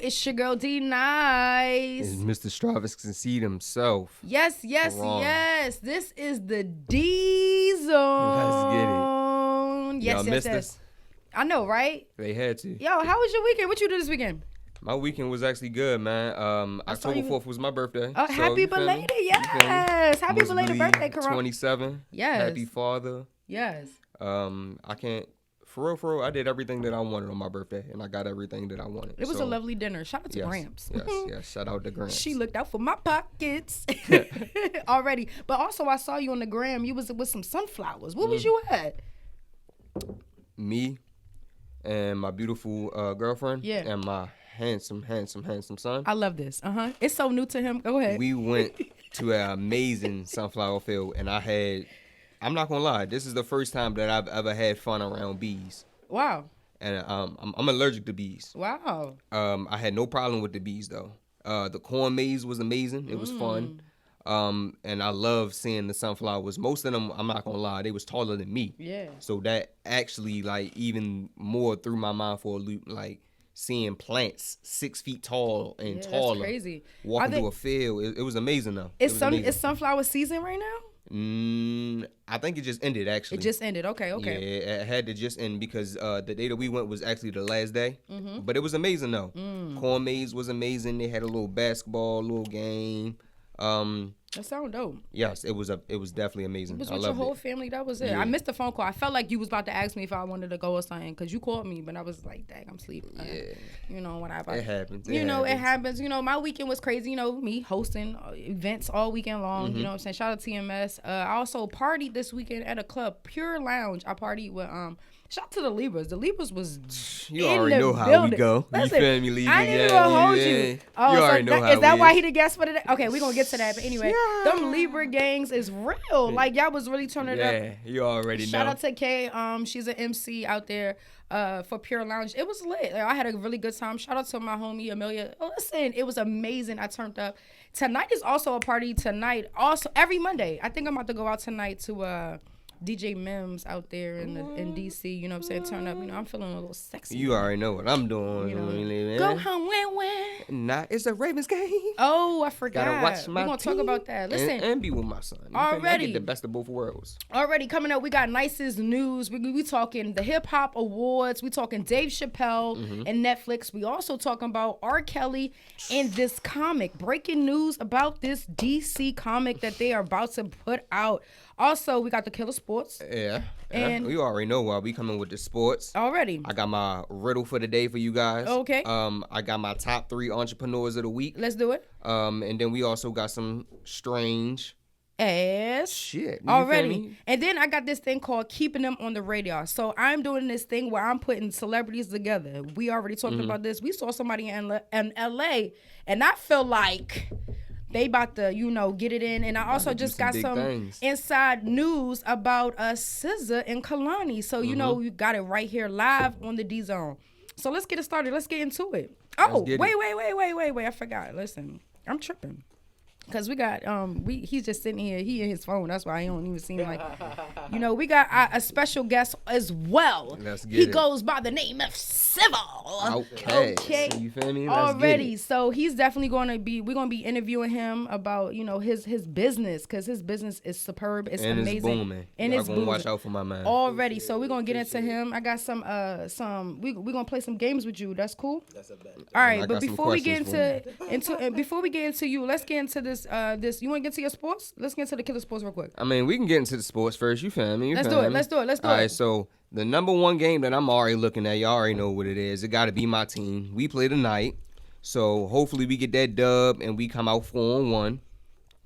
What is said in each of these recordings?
It's your girl D Nice. It's Mr. Stravis can see himself. Yes. Korran. This is the DZone. Let's get it. Yes. I know, right? They had to. Yo, how was your weekend? What you do this weekend? My weekend was actually good, man. October 4th was my birthday. Oh, so, happy belated, yes. Happy belated birthday, Korran. 27. Yes. Happy father. Yes. I can't. For real, I did everything that I wanted on my birthday, and I got everything that I wanted. It was a lovely dinner. Shout out to Gramps. Yes. Shout out to Gramps. She looked out for my pockets already. But also, I saw you on the gram. You was with some sunflowers. What was you at? Me and my beautiful girlfriend. Yeah. And my handsome son. I love this. It's so new to him. Go ahead. We went to an amazing sunflower field, and I'm not gonna lie, this is the first time that I've ever had fun around bees. Wow. And I'm allergic to bees. Wow. I had no problem with the bees though. The corn maze was amazing. It was fun. And I love seeing the sunflowers. Most of them, I'm not gonna lie, they was taller than me. Yeah. So that actually like even more threw my mind for a loop. Like seeing plants 6 feet tall and taller. That's crazy. Walking through a field. It was amazing though. It's sunflower season right now? I think it just ended actually. It just ended. Okay. Yeah, it had to just end because the day that we went was actually the last day. But it was amazing though. Corn maze was amazing. They had a little basketball, little game. That sounds dope. Yes, it was definitely amazing. It was with your whole family. That was it. Yeah. I missed the phone call. I felt like you was about to ask me if I wanted to go or something because you called me, but I was like, dang, I'm sleeping. Yeah. Whatever. It happens. It happens. My weekend was crazy. Me hosting events all weekend long. You know what I'm saying? Shout out to TMS. I also partied this weekend at a club, Pure Lounge. I partied with shout out to the Libras. The Libras was you already know how we go. Listen, you feel me, Libra? I didn't even hold you. Oh, you already know how is that why he the guest for today? Okay, we're gonna get to that. But anyway, them Libra gangs is real. Like y'all was really turning it up. Yeah, you already know. Shout out to Kay. She's an MC out there for Pure Lounge. It was lit. I had a really good time. Shout out to my homie Amelia. Listen, it was amazing. I turned up. Tonight is also a party. Tonight, also every Monday. I think I'm about to go out tonight to DJ Mims out there in DC, you know what I'm saying? Turn up, I'm feeling a little sexy. You already know what I'm doing. Go home, when? Nah, it's a Ravens game. Oh, I forgot. Gotta watch my We're going to talk about that. Listen. And be with my son. Already. I get the best of both worlds. Already coming up, we got nicest news. We talking the Hip Hop Awards. We talking Dave Chappelle and Netflix. We also talking about R. Kelly and this comic. Breaking news about this DC comic that they are about to put out. Also, we got the Killer Sports. Yeah. And you already know why we coming with the sports. Already. I got my riddle for the day for you guys. Okay. I got my top 3 entrepreneurs of the week. Let's do it. And then we also got some strange ass shit already. And then I got this thing called keeping them on the radar. So I'm doing this thing where I'm putting celebrities together. We already talked about this. We saw somebody in LA, and I feel like they about to, get it in. And I also just got some inside news about SZA and Kalani. So, we got it right here live on the DZone. So let's get it started. Let's get into it. Oh, wait. I forgot. Listen, I'm tripping. Because we got, he's just sitting here. He in his phone. That's why I don't even seem like, we got a special guest as well. Let's get he it. Goes by the name of Civil. Okay. So you feel me? Already. So he's definitely we're going to be interviewing him about, his business. Because his business is superb. It's amazing. It's booming. And it's booming. Watch out for my man. Already. So we're going to get into him. I got we're going to play some games with you. That's cool? That's a bet. All right. But before we get into you, let's get into this. You want to get to your sports? Let's get into the Killer Sports real quick. I mean, we can get into the sports first. You feel me? Let's do it. All right, so the number one game that I'm already looking at, y'all already know what it is. It got to be my team. We play tonight, so hopefully we get that dub and we come out 4-1.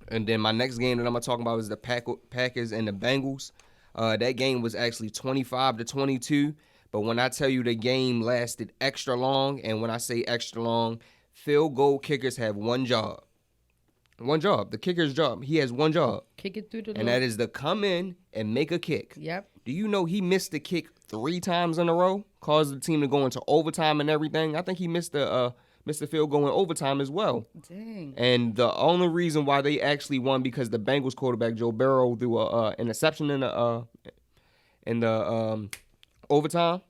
And then my next game that I'm going to talk about is the Packers and the Bengals. That game was actually 25-22, but when I tell you the game lasted extra long, and when I say extra long, field goal kickers have one job. One job. The kicker's job. He has one job. Kick it through the And that is to come in and make a kick. Yep. Do you know he missed the kick 3 times in a row? Caused the team to go into overtime and everything. I think he missed the field goal in overtime as well. Dang. And the only reason why they actually won because the Bengals quarterback Joe Burrow threw an interception in the overtime.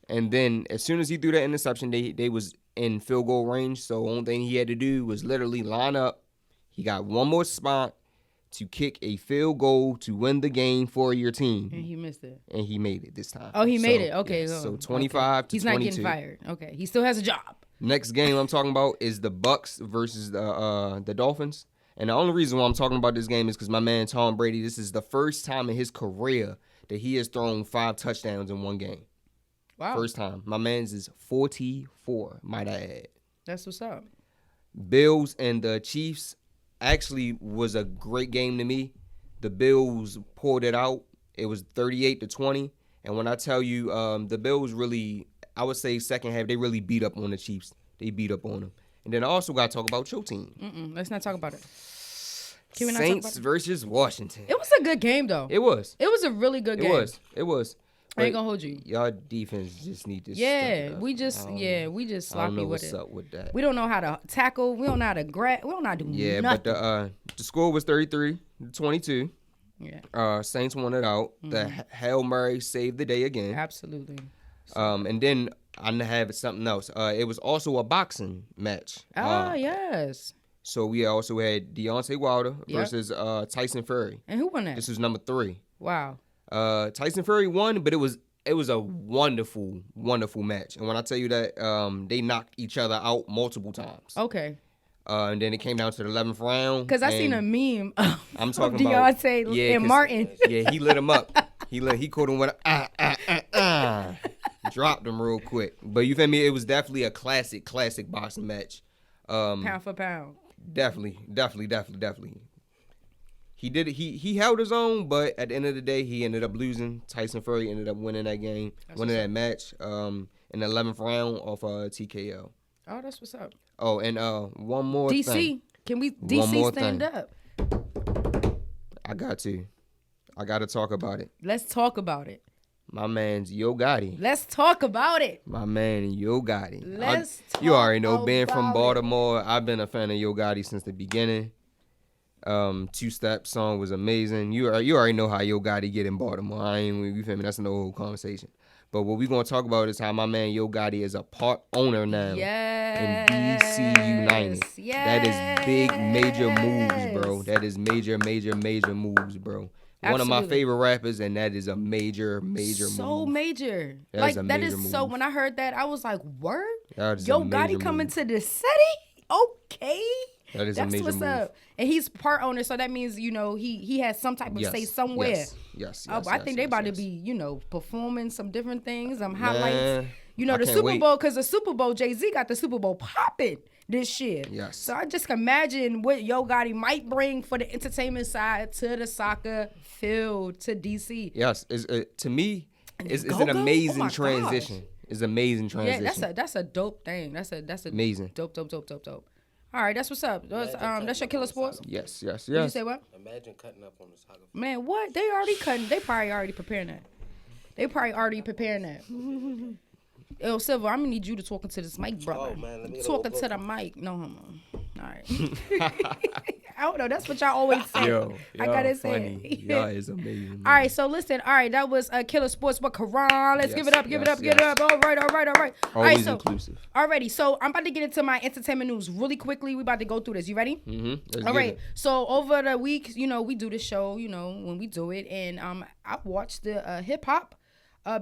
And then as soon as he threw that interception, they was in field goal range. So the only thing he had to do was literally line up. He got one more spot to kick a field goal to win the game for your team. And he missed it. And he made it this time. Oh, he made it. Okay. Yeah, so 25 to 22. He's not getting fired. Okay. He still has a job. Next game I'm talking about is the Bucks versus the Dolphins. And the only reason why I'm talking about this game is because my man Tom Brady, this is the first time in his career that he has thrown 5 touchdowns in one game. Wow. First time. My man's is 44, might I add. That's what's up. Bills and the Chiefs actually was a great game to me. The Bills pulled it out. It was 38-20. And when I tell you, the Bills really, I would say second half, they really beat up on the Chiefs. They beat up on them. And then I also got to talk about your team. Let's not talk about it. Can we not Saints talk about it? versus Washington. It was a good game, though. It was. It was a really good game. It was. I ain't gonna hold you. Y'all defense just need to Yeah, step it up. we just sloppy I don't know with what's it. up with that. We don't know how to tackle. We don't know how to grab. We don't know how to do Yeah, nothing. but the score was 33-22. Yeah. Saints won it out. The Hail Mary saved the day again. Absolutely. And then I have something else. It was also a boxing match. Yes. So we also had Deontay Wilder versus Tyson Furry. And who won that? This was number 3. Wow. Tyson Furry won, but it was a wonderful, wonderful match. And when I tell you that, they knocked each other out multiple times. Okay. And then it came down to the 11th round. Because I seen a meme I'm of talking about Deontay and Martin. Yeah, he lit him up. He caught him with a dropped him real quick. But you feel me? It was definitely a classic boxing match. Pound for pound. Definitely. He did it. He held his own, but at the end of the day, he ended up losing. Tyson Furry ended up winning that game, winning that match in the 11th round off TKO. Oh, that's what's up. Oh, and one more DC. thing. Can we DC stand thing. up? I got to talk about it. Let's talk about it. My man's Yo Gotti. Let's talk about it. My man Yo Gotti. You already know, being from Baltimore, I've been a fan of Yo Gotti since the beginning. Two-Step song was amazing. You already know how Yo Gotti get in Baltimore. You feel me? That's an old conversation. But what we're going to talk about is how my man Yo Gotti is a part owner now in DC United. Yes. That is big, major moves, bro. That is major moves, bro. Absolutely. One of my favorite rappers, and that is a major move. So major. That is so, when I heard that, I was like, word? That is Yo a major Gotti coming move. to the city? Okay. That is That's a major what's move. up. And he's part owner, so that means, he has some type of say somewhere. Yes. I think they about to be, performing some different things, highlights. Man, The Super Bowl, because the Super Bowl, Jay-Z got the Super Bowl popping this year. Yes. So I just imagine what Yo Gotti might bring for the entertainment side to the soccer field, to DC. Yes. To me, it's an Go-Go? amazing Oh my transition. gosh. It's an amazing transition. Yeah, that's a dope thing. That's a amazing. Dope. All right, that's what's up. That's your Killer Sports? Yes. Did you say what? Imagine cutting up on the soccer. Man, what? They already cutting. They probably already preparing that. Yo, Silver, I'm gonna need you to talk into this mic, brother. Oh, man, let me get a Talking little to the mic. No homo. All right. I don't know. That's what y'all always say. Yo, I gotta funny. say it. Y'all is amazing. All right, so listen. All right, that was Killer Sports with Korran. Let's give it up. Give it up. All right. All right, so inclusive. Alrighty, so I'm about to get into my entertainment news really quickly. We about to go through this. You ready? Mm-hmm. All right. So over the week, we do the show. When we do it, and I watched the hip hop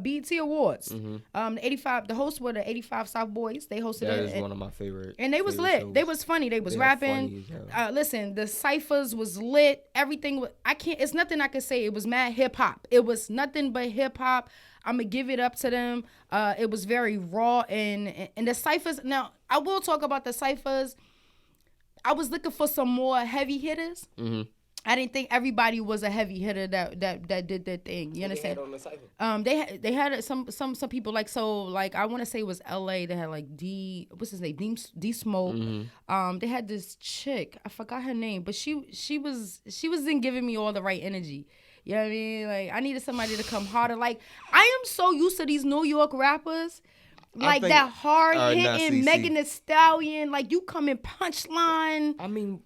BET Awards. The 85. The hosts were the 85 South Boys. They hosted That it. is one of my favorite. And they was lit. shows. They was funny. They was They are rapping. funny as hell. Listen, the ciphers was lit. Everything was. It's nothing I can say. It was mad hip hop. It was nothing but hip hop. I'm gonna give it up to them. It was very raw and the ciphers. Now I will talk about the ciphers. I was looking for some more heavy hitters. Mm-hmm. I didn't think everybody was a heavy hitter that did their thing. You understand? They had some people like I want to say it was L.A. They had like what's his name? D Smoke. Mm-hmm. They had this chick. I forgot her name, but she wasn't giving me all the right energy. You know what I mean? Like I needed somebody to come harder. Like I am so used to these New York rappers. Like that hard hitting Megan Thee Stallion. Like you come in punchline. I mean,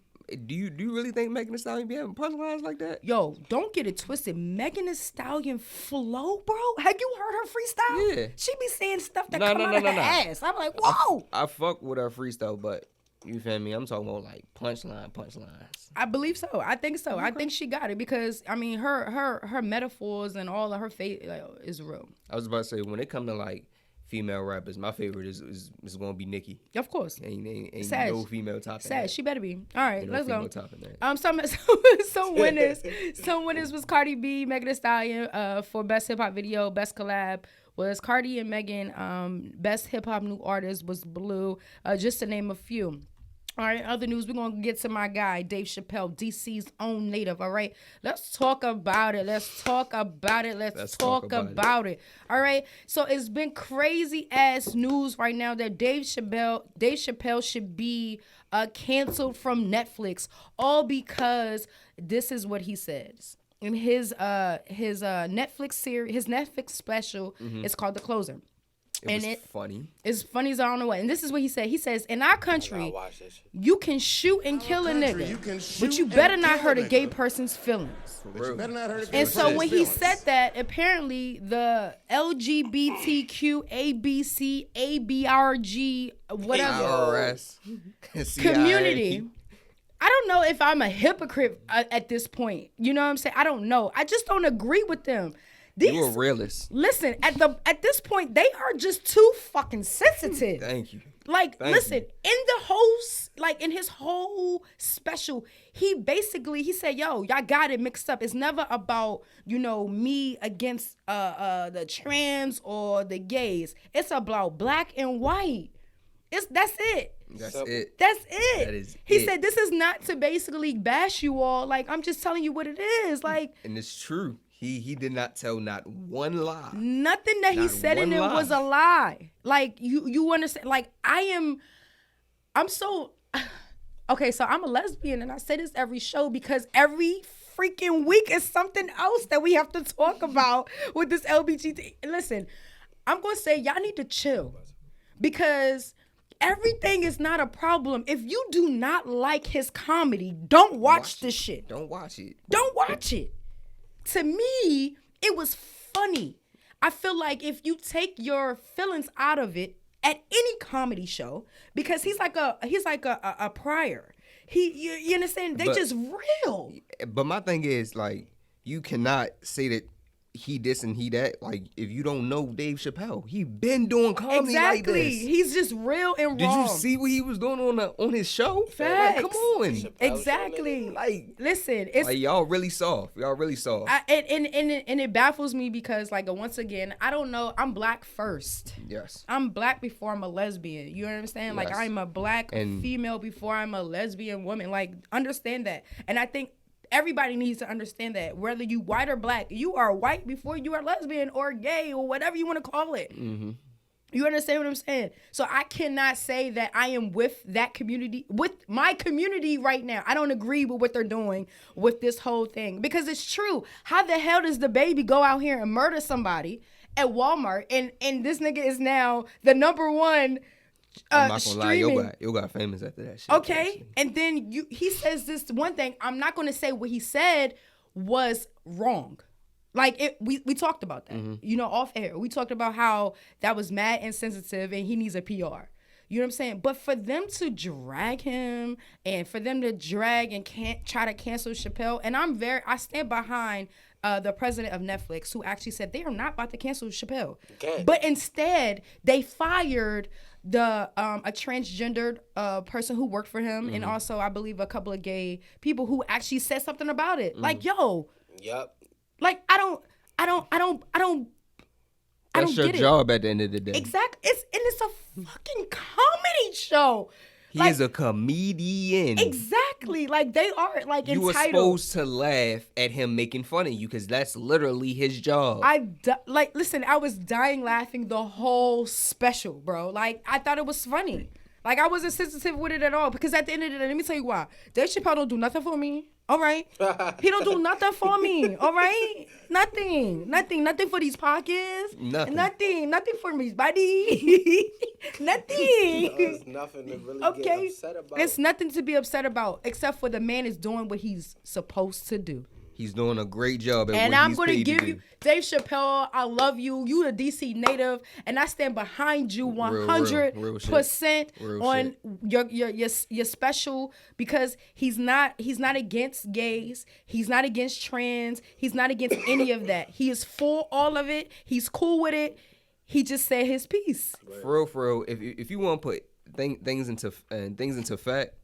Do you really think Megan Thee Stallion be having punchlines like that? Yo, don't get it twisted. Megan Thee Stallion flow, bro. Have you heard her freestyle? Yeah. She be saying stuff that come out of her ass. I'm like, whoa. I fuck with her freestyle, but you feel me? I'm talking about like punchlines. I believe so. I think so. Okay. I think she got it because I mean her metaphors and all of her face is real. I was about to say when it come to like female rappers, my favorite is gonna be Nicki. Of course. Ain't Sad. no female topping. Sad. That. She better be. All right, ain't let's no go. Some winners. Some winners was Cardi B, Megan Thee Stallion for best hip hop video, best collab was Cardi and Megan. Best hip hop new artist was Blue. Just to name a few. All right, other news, we're going to get to my guy, Dave Chappelle, DC's own native, all right? Let's talk about it. Let's talk about it. All right, so it's been crazy-ass news right now that Dave Chappelle should be canceled from Netflix, all because this is what he says. In his Netflix series, his Netflix special, it's called The Closer. It's funny. It's funny as I don't know what. And this is what he said. He says, in our country, you can shoot and kill a nigga, but you better not hurt a gay person's feelings. And so when he said that, apparently the LGBTQ ABC ABRG whatever community. I don't know if I'm a hypocrite at this point. You know what I'm saying? I don't know. I just don't agree with them. You a realist. Listen, at this point, they are just too fucking sensitive. Thank you. Like, listen, in his whole special, he said, yo, y'all got it mixed up. It's never about, me against the trans or the gays. It's about black and white. That's it. That's it. That is he said, this is not to basically bash you all. Like, I'm just telling you what it is. Like, and it's true. He did not tell not one lie. Nothing that he said in it was a lie. Like, you understand? Like, I'm so... Okay, so I'm a lesbian, and I say this every show because every freaking week is something else that we have to talk about with this LGBT. Listen, I'm going to say y'all need to chill because... Everything is not a problem. If you do not like his comedy, don't watch this shit. Don't watch it. Don't watch it. To me, it was funny. I feel like if you take your feelings out of it at any comedy show, because he's like a prior. You understand? They just real. But my thing is, like, you cannot say that he this and he that. Like, if you don't know Dave Chappelle, he been doing comedy like this. He's just real and Did wrong. you see what he was doing on his show? Facts. Like, come on. Exactly. Like, listen, it's like y'all really soft. And it baffles me because, like, once again, I don't know. I'm black first. Yes. I'm black before I'm a lesbian. You understand? Like, I'm a black female before I'm a lesbian woman. Like, understand that. And I think everybody needs to understand that. Whether you white or black, you are white before you are lesbian or gay or whatever you want to call it. Mm-hmm. You understand what I'm saying? So I cannot say that I am with that community, with my community right now. I don't agree with what they're doing with this whole thing because it's true. How the hell does the baby go out here and murder somebody at Walmart and this nigga is now the number one I'm not gonna streaming. lie, you got famous after that shit. Okay, actually. and then he says this one thing. I'm not gonna say what he said was wrong. Like we talked about that, off air. We talked about how that was mad insensitive and he needs a PR. You know what I'm saying? But for them to drag him and for them to drag and try to cancel Chappelle, and I stand behind the president of Netflix who actually said they are not about to cancel Chappelle. Okay. But instead they fired a transgendered person who worked for him and also I believe a couple of gay people who actually said something about it. Like, yo. Yep. Like, I don't That's your job at the end of the day. Exactly. It's a fucking comedy show. He is a comedian. Exactly. Like, they are, like, entitled. You were supposed to laugh at him making fun of you because that's literally his job. Listen, I was dying laughing the whole special, bro. Like, I thought it was funny. Like, I wasn't sensitive with it at all because at the end of the day, let me tell you why. Dave Chappelle don't do nothing for me. All right. He don't do nothing for me. All right. Nothing for these pockets. Nothing for me, buddy. Nothing. There's nothing to really get upset about. It's nothing to be upset about except for the man is doing what he's supposed to do. He's doing a great job at and what I'm he's gonna paid give to you do. Dave Chappelle. I love you. You a DC native, and I stand behind you 100% on your special because he's not against gays. He's not against trans. He's not against any of that. He is for all of it. He's cool with it. He just said his piece. For real. If you want to put things into fact.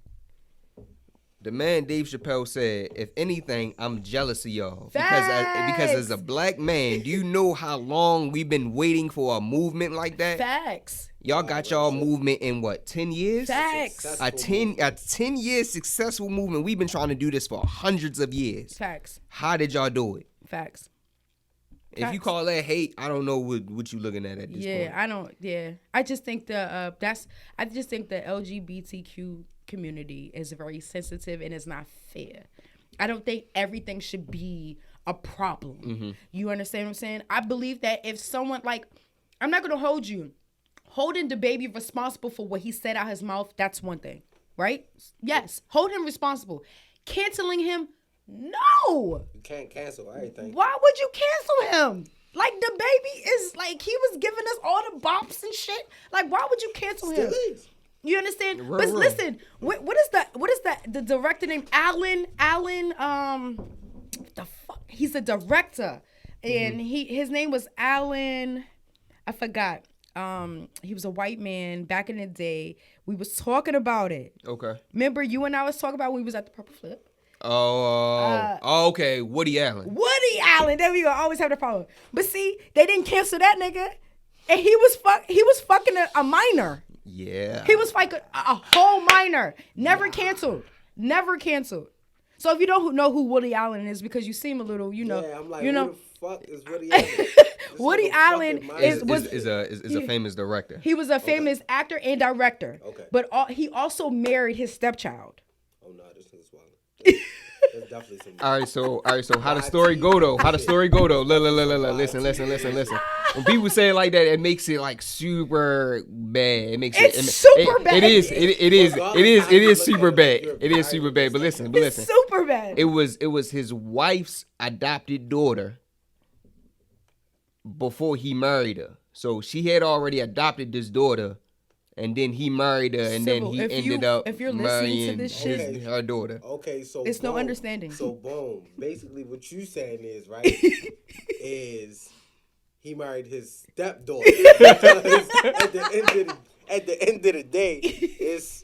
The man Dave Chappelle said, if anything, I'm jealous of y'all. Because as a black man, do you know how long we've been waiting for a movement like that? Facts. Y'all got y'all movement in what, 10 years? Facts. A 10 years successful movement. We've been trying to do this for hundreds of years. Facts. How did y'all do it? Facts. If you call that hate, I don't know what you looking at this point. Yeah, I don't. Yeah, I just think the LGBTQ community is very sensitive and it's not fair. I don't think everything should be a problem. Mm-hmm. You understand what I'm saying? I believe that if someone I'm not gonna hold you. Holding the baby responsible for what he said out his mouth, that's one thing, right? Yes, hold him responsible. Canceling him, no. You can't cancel everything. Why would you cancel him? Like, the baby is he was giving us all the bops and shit. Like, why would you cancel him? You understand? But listen, what is the director named Alan? The fuck? He's a director, and his name was Alan. I forgot. He was a white man back in the day. We was talking about it. Okay. Remember, you and I was talking about when we was at the Purple Flip. Okay. Woody Allen. There we go. I always have the problem. But see, they didn't cancel that nigga, and he was fucking a minor. Yeah. He was fucking a whole minor. Never canceled. So if you don't know who Woody Allen is, because you seem a little, Yeah, I'm like, who the fuck is Woody Allen? Woody Allen is a famous director. He was a famous actor and director. Okay. But he also married his stepchild. Oh no, this is wild. There's definitely some. All right, so how the story go though? Listen. When people say it like that, it makes it super bad. It's super bad. It is super bad. It is super bad. But listen. It's super bad. It was his wife's adopted daughter before he married her. So she had already adopted this daughter, and then he married her, and then he ended up marrying her daughter. Okay, so it's no understanding. So boom, basically what you saying is is he married his stepdaughter. At the end of the day, it's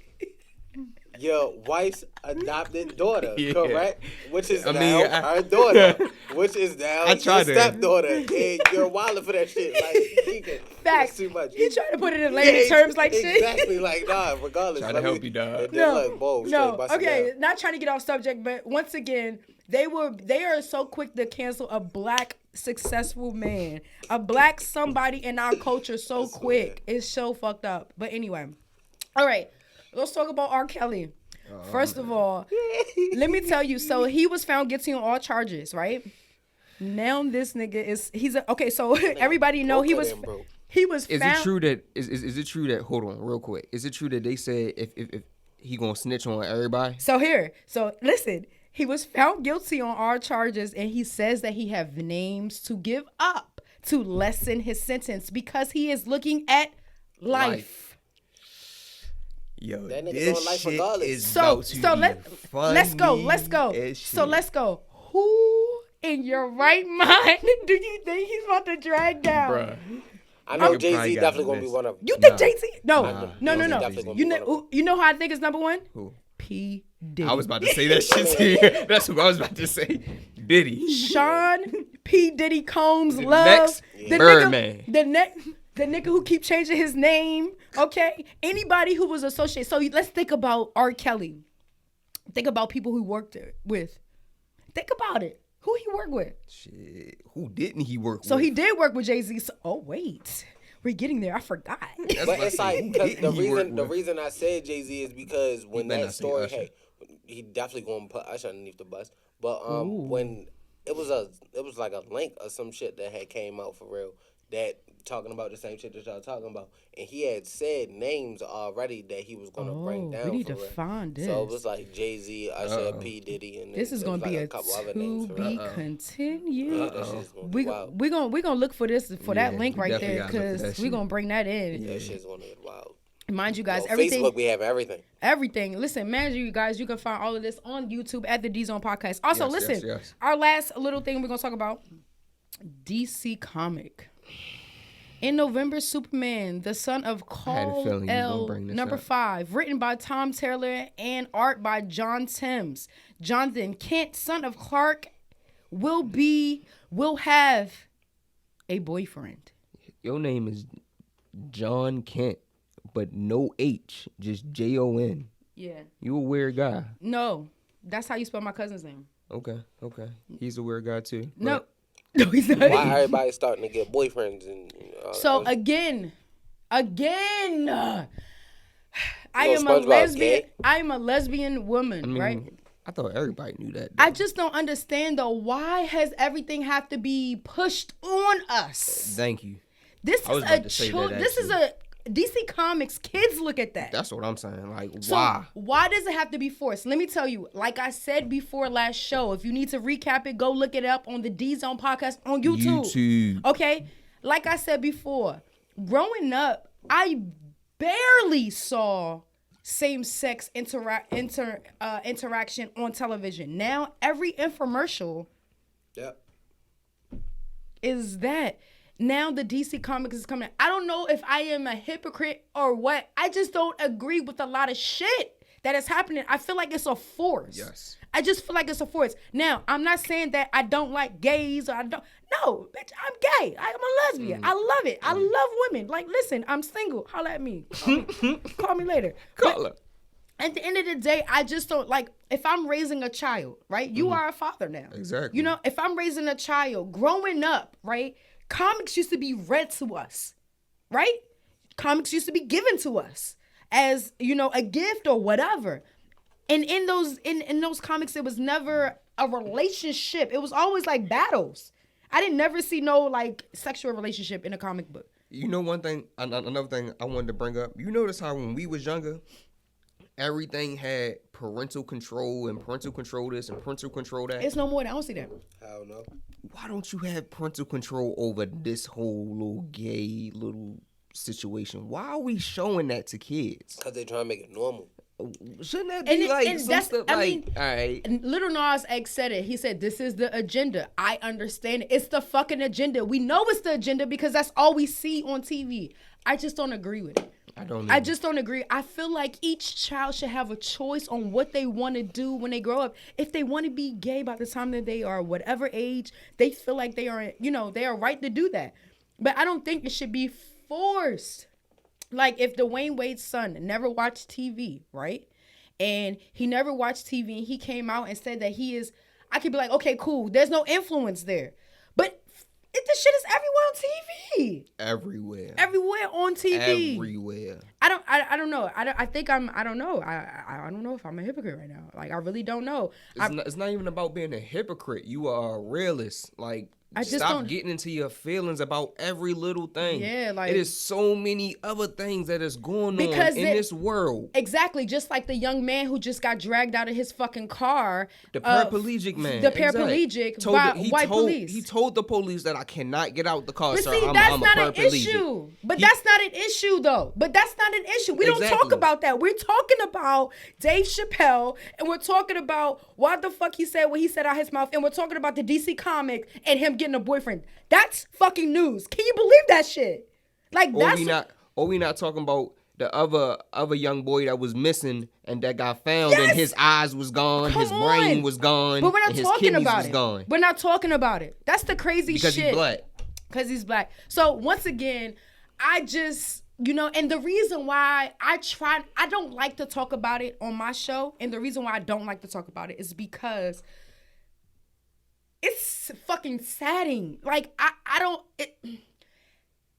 your wife's adopted daughter, correct? Which is now her daughter, which is now your stepdaughter. And you're wilding for that shit. Facts. Too much. He tried to put it in layman terms shit. Exactly, regardless. Trying to help you, dog. No. Okay, not trying to get off subject, but once again, they are so quick to cancel a black successful man, a black somebody in our culture so quick. It's so fucked up. But anyway, all right. Let's talk about R. Kelly. First of all, let me tell you. So he was found guilty on all charges, right? Now this nigga so everybody know he was found. Is it true that hold on real quick? Is it true that they said if he gonna snitch on everybody? So listen. He was found guilty on all charges, and he says that he have names to give up to lessen his sentence because he is looking at life. Yo, that nigga on life regardless. Let's go. So let's go. Who in your right mind do you think he's about to drag down? Bruh. I know Jay-Z definitely gonna be one of them. You think Jay-Z? No. You know who I think is number one? Who? P. Diddy. I was about to say that shit too. That's who I was about to say. Diddy. Sean P. Diddy Combs Love. Birdman. The nigga who keep changing his name, okay? Anybody who was associated. So let's think about R. Kelly. Think about people who worked with. Think about it. Who he worked with? Shit. Who didn't he work with? So he did work with Jay-Z. So, wait. we're getting there. I forgot. But it's like, because the reason I said Jay-Z is because when that story, he definitely going to put Usher underneath the bus. But when it was like a link or some shit that had came out for real that talking about the same shit that y'all talking about, and he had said names already that he was gonna bring down. We need for to real. Find this. So it was like Jay-Z, Usher, P Diddy, and this is gonna be a couple other to names be continued. We gonna look for this that link right there because we gonna bring that in. That shit's gonna get wild. Mind you guys, everything. Facebook, we have everything. Everything. Listen, mind you guys, you can find all of this on YouTube at the DZone podcast. Also, our last little thing we're gonna talk about: DC comic. In November, Superman, the son of Kal-El, number 5, written by Tom Taylor and art by John Timms. Jonathan Kent, son of Clark, will have a boyfriend. Your name is John Kent, but no H, just Jon. Yeah. You a weird guy. No, that's how you spell my cousin's name. Okay. He's a weird guy too. No, he's not. Why everybody starting to get boyfriends and so again, I am a lesbian. I am a lesbian woman, right? I thought everybody knew that. I just don't understand though. Why has everything have to be pushed on us? Thank you. This is a DC Comics. Kids look at that. That's what I'm saying. Like, so why? Why does it have to be forced? Let me tell you. Like I said before last show, if you need to recap it, go look it up on the DZone podcast on YouTube. Okay? Like I said before, growing up, I barely saw same-sex interaction on television. Now, every infomercial is that. Now the DC Comics is coming. I don't know if I am a hypocrite or what. I just don't agree with a lot of shit that is happening. I feel like it's a force. Yes. I just feel like it's a force. Now, I'm not saying that I don't like gays or I don't. No, bitch, I'm gay. I'm a lesbian. I love it. I love women. Like, listen, I'm single. Holla at me. Call me later. Call her. At the end of the day, I just don't like, if I'm raising a child, right? You are a father now. Exactly. You know, if I'm raising a child, growing up, right? Comics used to be read to us, right? Comics used to be given to us as, you know, a gift or whatever. And in those comics, it was never a relationship. It was always like battles. I didn't never see no like sexual relationship in a comic book. You know one thing, another thing I wanted to bring up. You notice how when we was younger, everything had parental control and parental control this and parental control that. It's no more. I don't see that. I don't know. Why don't you have parental control over this whole little gay little situation? Why are we showing that to kids? Because they're trying to make it normal. Shouldn't that be some stuff like, all right. Little Nas X said it. He said, this is the agenda. I understand it. It's the fucking agenda. We know it's the agenda because that's all we see on TV. I just don't agree with it. I just don't agree. I feel like each child should have a choice on what they want to do when they grow up. If they want to be gay by the time that they are whatever age, they feel like they are, you know, they are right to do that. But I don't think it should be forced. Like if Dwayne Wade's son never watched TV, right? And he never watched TV and he came out and said that he is, I could be like, okay, cool. There's no influence there. But this shit is everywhere on TV. Everywhere on TV. Everywhere. I don't know. I don't know if I'm a hypocrite right now. Like I really don't know. It's not even about being a hypocrite. You are a realist. Like stop getting into your feelings about every little thing. Yeah, like it is so many other things that is going on in this world. Exactly, just like the young man who just got dragged out of his fucking car. The paraplegic man. The paraplegic by white police. He told the police that I cannot get out the car, but sir. See, that's not an issue. But that's not an issue, though. But that's not an issue. We don't talk about that. We're talking about Dave Chappelle, and we're talking about what the fuck he said, what he said out his mouth, and we're talking about the DC comic and him getting a boyfriend. That's fucking news. Can you believe that shit? Like that's we not talking about the other young boy that was missing and that got found and his eyes was gone, his brain was gone, but we're not talking about it. Gone. We're not talking about it. That's the crazy because shit. He's black. Because he's black. So once again, I just, you know, and the reason why I don't like to talk about it on my show, and the reason why I don't like to talk about it is because it's fucking saddening. Like,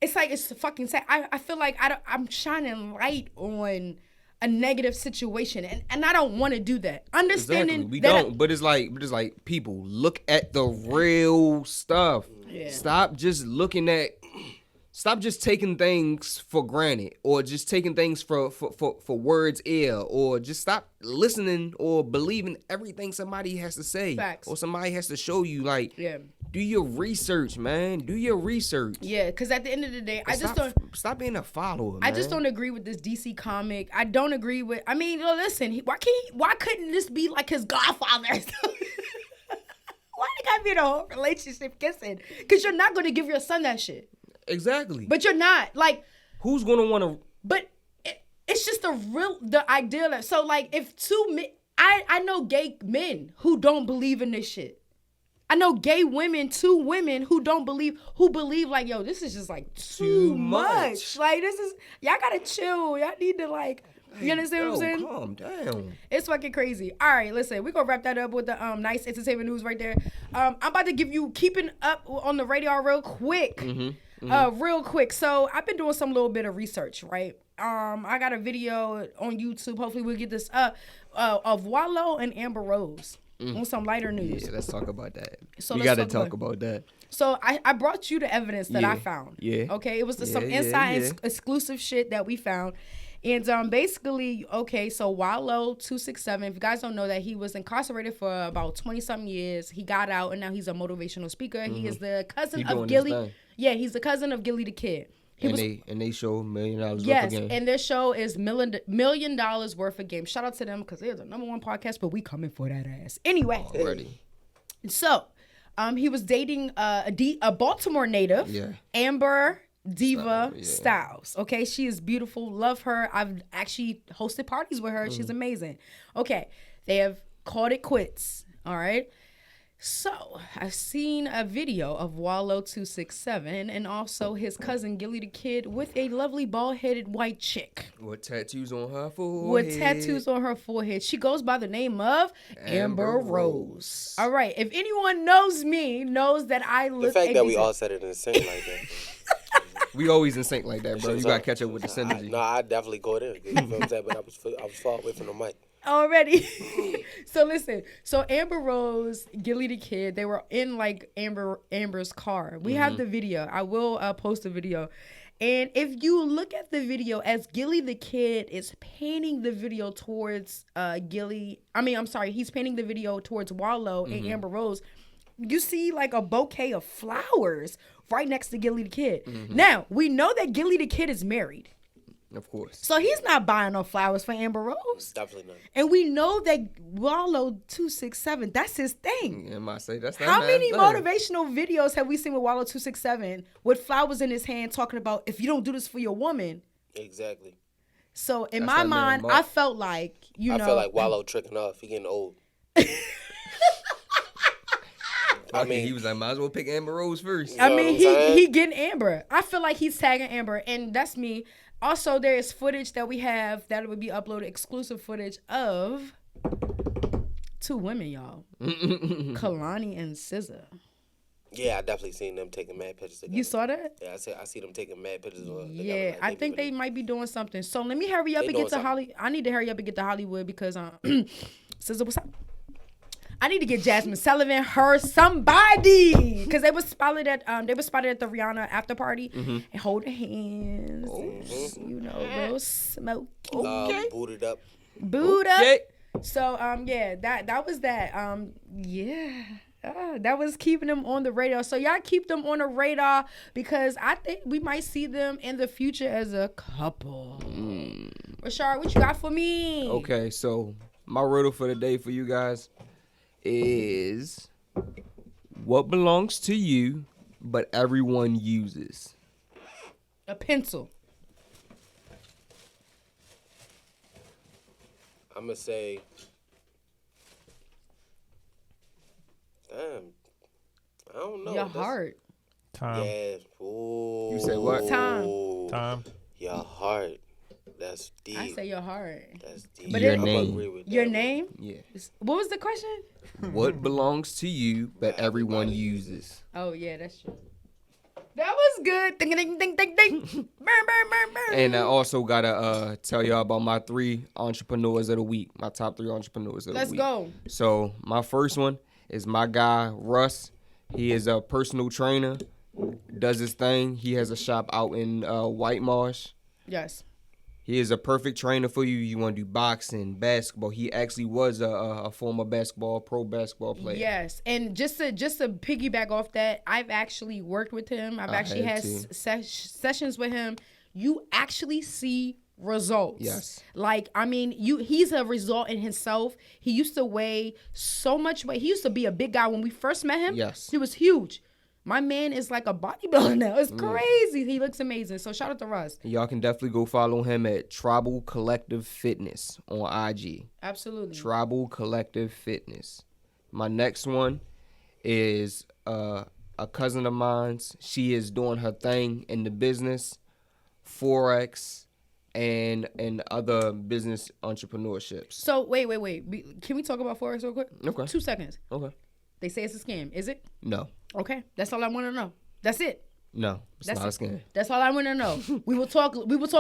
it's like it's fucking sad. I feel like I'm shining light on a negative situation, and I don't want to do that. Understanding exactly. We don't, but it's like people look at the real stuff. Yeah. Stop just taking things for granted, or just taking things for words ear, or just stop listening or believing everything somebody has to say. Facts. Or somebody has to show you. Like, Yeah. do your research, man. Do your research. Yeah, because at the end of the day, I just don't. Stop being a follower, man. I just don't agree with this DC comic. I don't agree with. I mean, listen. Why couldn't this be like his Godfather? Why they gotta be in a whole relationship kissing? Because you're not gonna give your son that shit. Exactly. But you're not like. Who's gonna want to? But it's just the idea that so like if two men, I know gay men who don't believe in this shit. I know gay women, 2 women who believe like, yo, this is just like too much. Like this is y'all gotta chill. Y'all need to like, you understand what I'm saying? Calm down. It's fucking crazy. All right, listen, we're gonna wrap that up with the nice entertainment news right there. I'm about to give you keeping up on the radar real quick. Real quick. So I've been doing some little bit of research, right? I got a video on YouTube. Hopefully we'll get this up of Wallow and Amber Rose on some lighter news. Yeah, let's talk about that. So we got to talk about that. So I brought you the evidence that I found. Yeah. Okay. It was some inside exclusive shit that we found. And basically, okay, so Wallow 267, if you guys don't know that, he was incarcerated for about 20-something years. He got out, and now he's a motivational speaker. He is the cousin of Gilly. Yeah, he's the cousin of Gilly the Kid. And they show $1 million worth of yes, game. and their show is $1 million worth of game. Shout out to them because they're the #1 podcast, but we coming for that ass. Anyway. Already. So, he was dating a Baltimore native, Amber Diva Styles. Okay, she is beautiful. Love her. I've actually hosted parties with her. She's amazing. Okay, they have called it quits. All right. So I've seen a video of Wallow 267 and also his cousin Gilly the Kid with a lovely bald-headed white chick. With tattoos on her forehead. She goes by the name of Amber Rose. All right. If anyone knows me, knows that I look. The fact that we all said it in sync like that. We always in sync like that, bro. You gotta catch up with the synergy. No, I definitely go there. You know what I'm saying? But I was far away from the mic. Already. So listen. So Amber Rose, Gilly the Kid, they were in like Amber's car. We have the video. I will post the video. And if you look at the video, as Gilly the Kid is painting the video towards he's painting the video towards Wallow and Amber Rose. You see like a bouquet of flowers right next to Gilly the Kid. Now, we know that Gilly the Kid is married. Of course. So he's not buying no flowers for Amber Rose. Definitely not. And we know that Wallow 267, that's his thing. Yeah, I say that's how many motivational videos have we seen with Wallow 267 with flowers in his hand talking about if you don't do this for your woman? Exactly. So in my mind, I felt like, I felt like Wallow tricking off. He getting old. I mean, he was like, might as well pick Amber Rose first. I mean, he getting Amber. I feel like he's tagging Amber, and that's me. Also, there is footage that we have that would be uploaded, exclusive footage of 2 women, y'all. Kalani and SZA. Yeah, I definitely seen them taking mad pictures together. You saw that? Yeah, I see them taking mad pictures. Yeah, like, I think they might be doing something. So let me hurry up and get to Hollywood. I need to hurry up and get to Hollywood because SZA, what's up? I need to get Jasmine Sullivan, somebody, because they were spotted at the Rihanna after party and holding hands, and, real smoky. Booted up. So that was that. That was keeping them on the radar. So y'all keep them on the radar because I think we might see them in the future as a couple. Rashard, what you got for me? Okay, so my riddle for the day for you guys is what belongs to you but everyone uses? A pencil. I'm gonna say, damn, I don't know. Your heart. Time. Yeah. Ooh. You said what? Time. Your heart. That's deep. I say your heart. That's deep. But your name. Your name? Yeah. What was the question? What belongs to you but everyone uses? Oh yeah, that's true. That was good. Ding, ding, ding, ding, ding. Burn, burn, burn, burn. And I also gotta tell y'all about my 3 entrepreneurs of the week. My top 3 entrepreneurs of the week. Let's go. So my first one is my guy Russ. He is a personal trainer. Does his thing. He has a shop out in White Marsh. Yes. He is a perfect trainer for you. You want to do boxing, basketball. He actually was a former pro basketball player. Yes, and just to piggyback off that, I've actually worked with him. I've actually had sessions with him. You actually see results. Yes. Like, I mean, he's a result in himself. He used to weigh so much weight. He used to be a big guy when we first met him. Yes. He was huge. My man is like a bodybuilder now. It's crazy. He looks amazing. So shout out to Russ. Y'all can definitely go follow him at Tribal Collective Fitness on IG. Absolutely. Tribal Collective Fitness. My next one is a cousin of mine's. She is doing her thing in the business, Forex, and other business entrepreneurships. So wait. Can we talk about Forex real quick? Okay. 2 seconds. Okay. They say it's a scam. Is it? No. Okay. That's all I want to know. That's it. No, it's not a scam. That's all I want to know. We will talk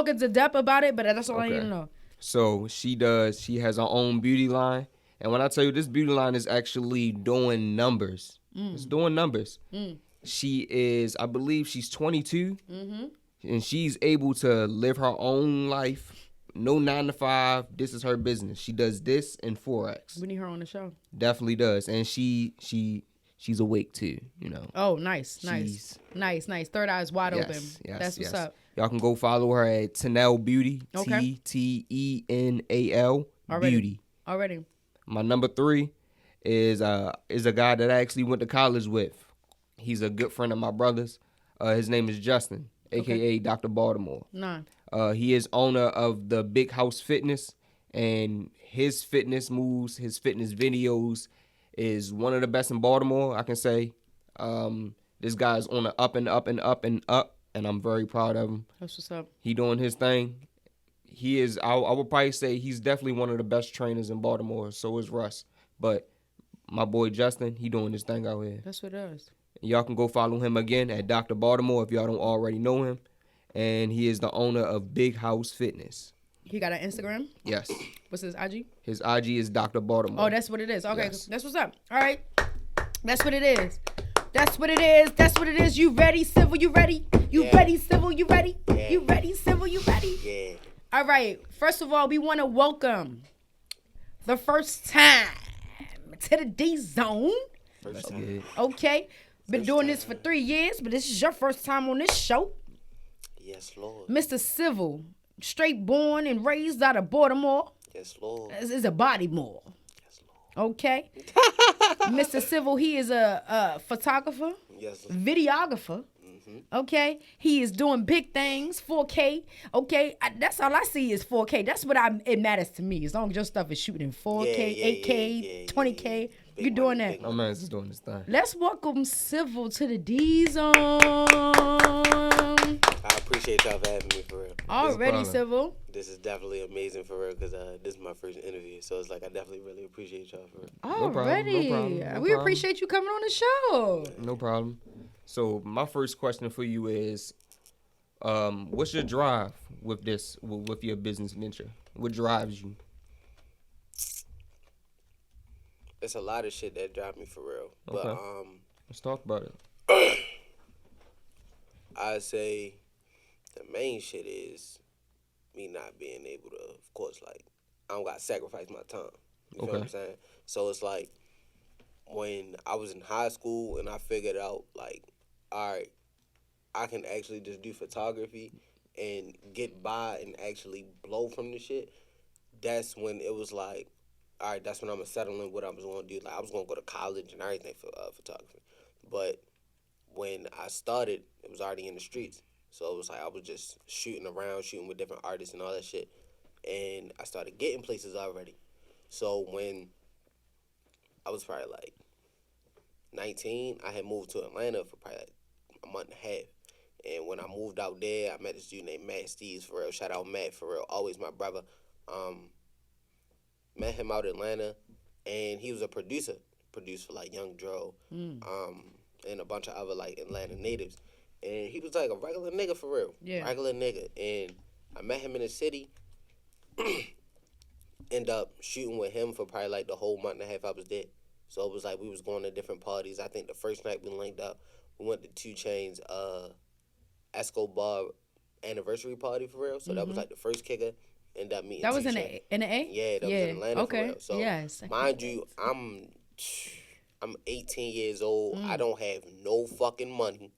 into depth about it, but that's all I need to know. So she has her own beauty line. And when I tell you this beauty line is actually doing numbers. It's doing numbers. She is, I believe she's 22. Mm-hmm. And she's able to live her own life. No 9 to 5. This is her business. She does this and Forex. We need her on the show. Definitely does. And she's awake too, you know. Oh, nice. Third eye's wide open. Yes, That's what's up. Y'all can go follow her at Tenel Beauty. Okay. TTENAL Beauty. Already. My number 3 is a guy that I actually went to college with. He's a good friend of my brother's. His name is Justin, aka Dr. Baltimore. Nah. He is owner of the Big House Fitness, and his fitness moves, his fitness videos is one of the best in Baltimore, I can say. This guy is on the up and up and up and up, and I'm very proud of him. That's what's up. He doing his thing. He is, I would probably say he's definitely one of the best trainers in Baltimore, so is Russ. But my boy Justin, he doing his thing out here. That's what it is. Y'all can go follow him again at Dr. Baltimore if y'all don't already know him. And he is the owner of Big House Fitness. He got an Instagram? Yes. What's his IG? His IG is Dr. Baltimore. Oh, that's what it is. Okay, Yes. That's what's up. All right. That's what it is. That's what it is. That's what it is. You ready, Civil? You ready? You ready, Civil? You ready? Yeah. You ready, Civil? You ready? Yeah. All right. First of all, we want to welcome the first time to the DZone. First time. Okay. Been doing this for 3 years, but this is your first time on this show. Yes, Lord. Mr. Civil, straight born and raised out of Baltimore. Yes, Lord. This is a Bodymore. Yes, Lord. Okay. Mr. Civil, he is a photographer, Yes, Lord. videographer. Okay. He is doing big things, 4K. Okay. That's all I see is 4K. That's what it matters to me. As long as your stuff is shooting in 4K, 8K, 20K. You're doing that. My man's just doing his thing. Let's welcome Civil to the DZone. I appreciate y'all for having me, for real. Already, Civil. This is definitely amazing, for real, because this is my first interview. So it's like I definitely really appreciate y'all, for real. Already. We appreciate you coming on the show. No problem. So my first question for you is, what's your drive with your business venture? What drives you? It's a lot of shit that drive me, for real. Okay. But Let's talk about it. I'd say the main shit is me not being able to, of course, like, I don't got to sacrifice my time. You feel what I'm saying? So it's like, when I was in high school and I figured out, like, all right, I can actually just do photography and get by and actually blow from the shit, that's when it was like, all right, that's when I'm going to settle in what I was going to do. Like, I was going to go to college and everything for photography. But when I started, it was already in the streets. So it was like I was just shooting around, shooting with different artists and all that shit. And I started getting places already. So when I was probably like 19, I had moved to Atlanta for probably like a month and a half. And when I moved out there, I met this dude named Matt Steves, for real. Shout out Matt, for real. Always my brother. Met him out in Atlanta, and he was a producer. Produced for like Young Dro, and a bunch of other like Atlanta natives. And he was like a regular nigga for real. Yeah. Regular nigga. And I met him in the city. End up shooting with him for probably like the whole month and a half I was there. So it was like we was going to different parties. I think the first night we linked up, we went to 2 Chainz Escobar anniversary party for real. So that was like the first kicker. Ended up meeting. That was in the A? Yeah, that was in Atlanta for real. So yes. mind you, I'm 18 years old. I don't have no fucking money.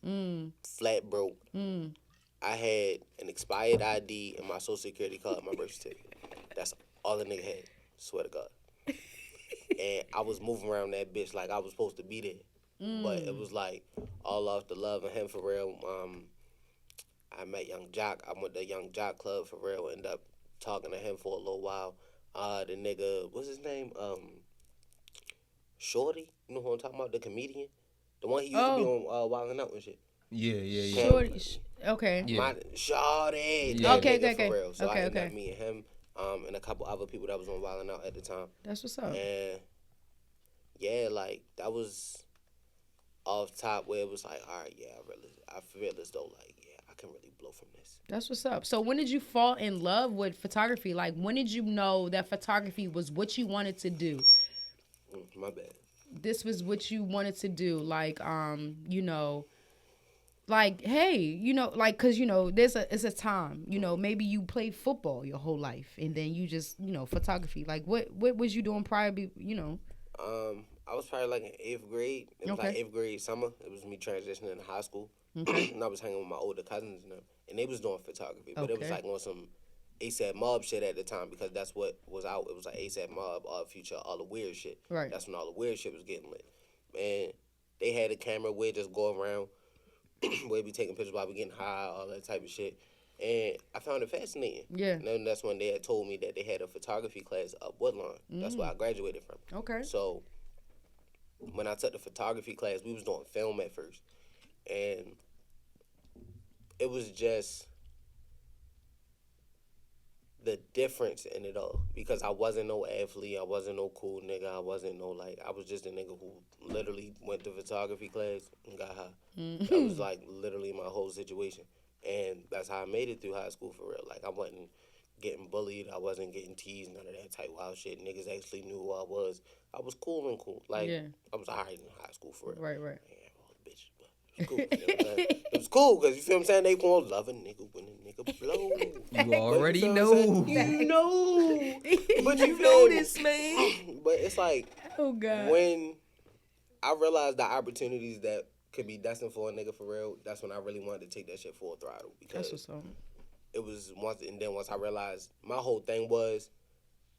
Flat broke. I had an expired ID and my social security card, my birth certificate. That's all the nigga had. Swear to God. And I was moving around that bitch like I was supposed to be there. But it was like all off the love of him for real. I met Young Jock. I went to Young Jock Club for real. Ended up talking to him for a little while. The nigga, what's his name? Shorty. You know who I'm talking about? The comedian. The one he used to be on Wildin' Out and shit. Yeah. Shorty. Okay. Yeah. Shorty. Yeah. Okay. For real. So I ended Okay. up meeting him and a couple other people that was on Wildin' Out at the time. That's what's up. And yeah, like that was off top where it was like, all right, yeah, I feel as though like, yeah, I can really blow from this. That's what's up. So when did you fall in love with photography? Like, when did you know that photography was what you wanted to do? My bad. This was what you wanted to do. Like, you know, like, hey, you know, like, cause you know, it's a time, you know, maybe you played football your whole life and then you just, you know, photography. Like, what was you doing prior? You know. I was probably like in 8th grade. It was like 8th grade summer. It was me transitioning into high school. Okay. And I was hanging with my older cousins and them. And they was doing photography. But it was like on some ASAP Mob shit at the time because that's what was out. It was like ASAP Mob, All Future, all the weird shit. Right. That's when all the weird shit was getting lit. And they had a camera where just go around, where be taking pictures while we getting high, all that type of shit. And I found it fascinating. Yeah. And then that's when they had told me that they had a photography class up Woodlawn. That's where I graduated from. Okay. So when I took the photography class, we was doing film at first. And it was just the difference in it all. Because I wasn't no athlete. I wasn't no cool nigga. I wasn't no, like, I was just a nigga who literally went to photography class and got high. That was, like, literally my whole situation. And that's how I made it through high school for real. Like, I wasn't getting bullied. I wasn't getting teased, none of that type wild shit. Niggas actually knew who I was. I was cool and cool. Like, I was all right in high school for real. Right. Yeah, all the bitches, but it was cool. You know what I'm saying? It was cool, because you feel what I'm saying? They gonna love a nigga when a nigga blow. You already you know. You know. But you know this, man. But it's like, Oh God. when I realized the opportunities that could be destined for a nigga for real, that's when I really wanted to take that shit full throttle. Because That's what's up. it was once I realized, my whole thing was,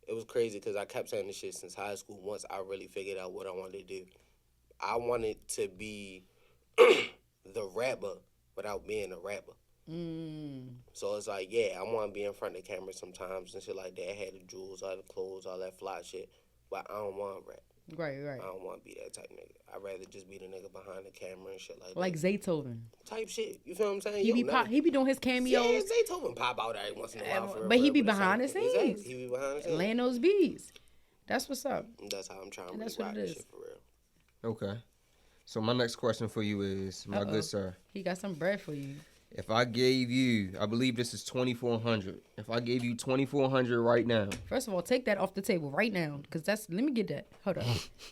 it was crazy because I kept saying this shit since high school. Once I really figured out what I wanted to do, I wanted to be the rapper without being a rapper. So it's like, yeah, I want to be in front of the camera sometimes and shit like that. I had the jewels, all the clothes, all that fly shit, but I don't want to rap. Right. I don't want to be that type nigga. I'd rather just be the nigga behind the camera and shit like that. Like Zaytoven. Type shit. You feel what I'm saying? He be doing his cameos. Yeah, Zaytoven pop out every once in a while. For real, But he be it's behind like, the scenes. Exactly. He be behind the scenes. Laying those beats. That's what's up. That's how I'm trying to And really that's what rock it this is. shit for real. Okay. So my next question for you is, my good sir, He got some bread for you. if I gave you, I believe this is 2,400. If I gave you 2,400 right now, First of all, take that off the table right now, cause let me get that. Hold on.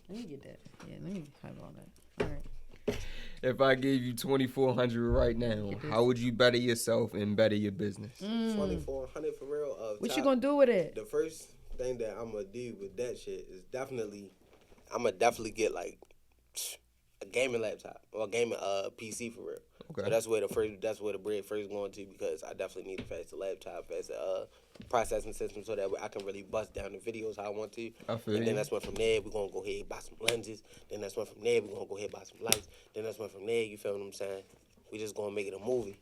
Let me get that. Yeah, let me have all that. All right. if I gave you 2,400 right now, how would you better yourself and better your business? 2,400 for real. What you gonna do with it? The first thing that I'm gonna do with that shit is I'm gonna definitely get like a gaming laptop or a gaming PC for real. Okay. So that's where the bread first going to, because I definitely need a faster laptop, faster processing system, so that way I can really bust down the videos how I want to. I feel and you. then that's when from there we're gonna go ahead and buy some lenses. Then that's when from there we're gonna go ahead and buy some lights. Then that's when from there, you feel what I'm saying? We just gonna make it a movie.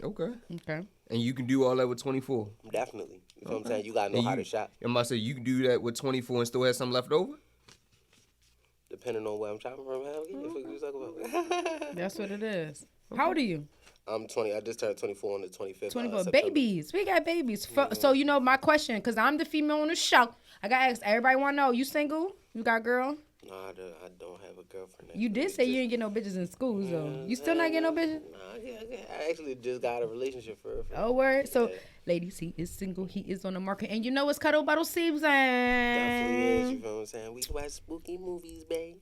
Okay. Okay. And you can do all that with 24. Definitely. You feel what I'm saying? You gotta know how to shop. I'm about to say, you can do that with 24 and still have something left over? Depending on where I'm shopping from, hell yeah, what you talking about? That's what it is. How old are you? I'm 20. I just turned 24 on the 25th. 24. September. Babies. We got babies. So, you know, my question, because I'm the female on the show, I got to ask, everybody want to know, you single? You got a girl? No, I don't have a girlfriend. You did say you didn't get no bitches in school, so you still not getting no bitches? No, I actually just got a relationship for her. Oh, word. So, ladies, he is single. He is on the market. And you know it's cuddle bottle season. Definitely is. You feel what I'm saying? We watch spooky movies, babe.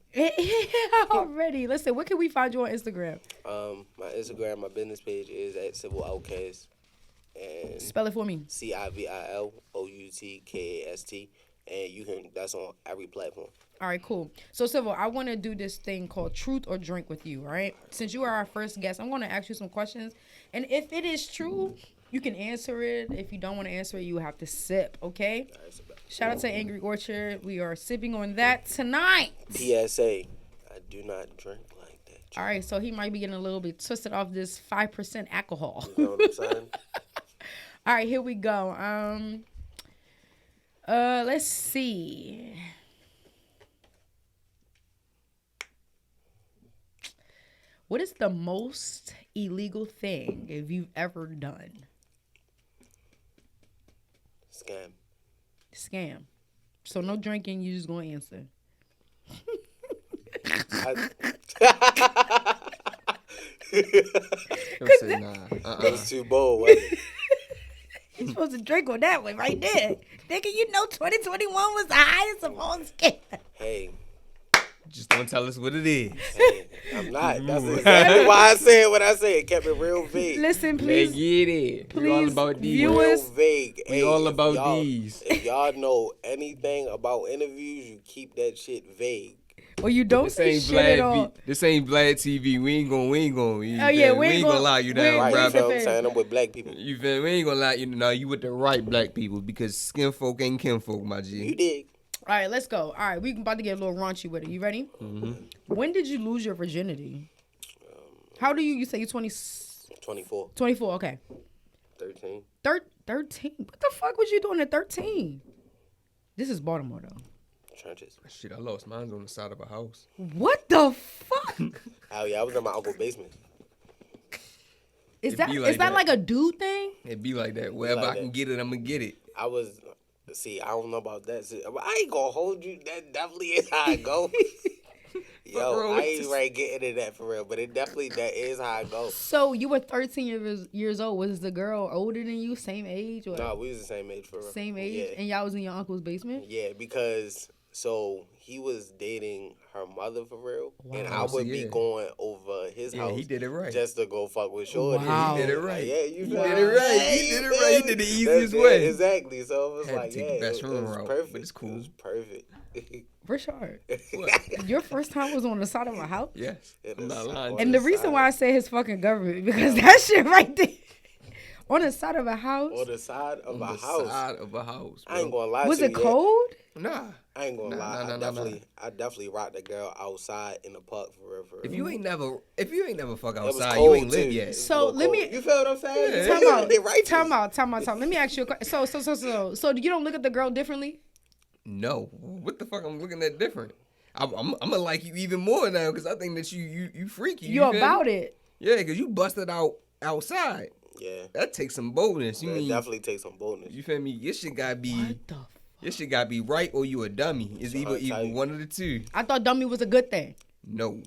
Already. Listen, where can we find you on Instagram? My Instagram, my business page is at CivilOutkast. And spell it for me. CivilOutkast. And that's on every platform. All right, cool. So, Civil, I want to do this thing called Truth or Drink with you, all right? Since you are our first guest, I'm going to ask you some questions. And if it is true, you can answer it. If you don't want to answer it, you have to sip, okay? Shout out to Angry Orchard. We are sipping on that tonight. PSA, I do not drink like that. All right, so he might be getting a little bit twisted off this 5% alcohol. You know what I'm saying? All right, here we go. Let's see. What is the most illegal thing if you've ever done? Scam. So no drinking, you just gonna answer. That's too bold, wasn't it? You're supposed to drink on that one right there. Thinking 2021 was the highest of all scams. Hey. Just don't tell us what it is. Hey, I'm not. That's exactly why I said what I said. Kept it real vague. Listen, please. Get it. Please, we all about these. Viewers, real vague. We all about these. If y'all know anything about interviews, you keep that shit vague. Or you don't say shit at all. This ain't Vlad TV. We ain't gonna. Oh yeah, we ain't gonna lie you down, Right, bro. you know what I'm saying? I'm with black people. You feel me? We ain't gonna lie you. No, you with the right black people because skin folk ain't kin folk, my G. You dig? All right, let's go. All right, we about to get a little raunchy with it. You ready? Mm-hmm. When did you lose your virginity? How do you say you're 20? 24. 24, okay. 13. 13? What the fuck was you doing at 13? This is Baltimore, though. Trenches. Shit, I lost mine on the side of a house. What the fuck? Oh, yeah, I was in my uncle's basement. Is that like a dude thing? It be like that. Wherever I can get it, I'm going to get it. I don't know about that. I ain't gonna hold you. That definitely is how I go. Yo, I ain't right getting into that for real, but that is how I go. So you were 13 years old. Was the girl older than you, same age? Or? No, we was the same age for real. Same age? Yeah. And y'all was in your uncle's basement? Yeah, because he was dating her mother for real, wow. And I would be going over his house. He did it right. Just to go fuck with Shorty. Wow. He did it right. Like, yeah, you did it right. He did it right. He did the easiest way. Exactly. So it was had to take the best room route, perfect. but it's cool. It was perfect. Richard, your first time was on the side of a house? Yes. I'm not lying. And the reason why I say his fucking government, because that shit right there. On the side of a house? On the side of a house. Side of a house, bro. I ain't gonna lie to you. Was it cold? Nah. I ain't gonna lie. I definitely rocked the girl outside in the park for real. If you ain't never fuck outside, you ain't lived yet. So let me. You feel what I'm saying? Yeah. Time out. Let me ask you a question. So you don't look at the girl differently? No. What the fuck? I'm looking at different. I'm gonna like you even more now because I think that you freaky. You about it? Yeah, because you busted outside. Yeah. That takes some boldness. It definitely takes some boldness. You feel me? Your shit gotta be. What the fuck? Your shit gotta be right or you a dummy. It's either one of the two. I thought dummy was a good thing. No.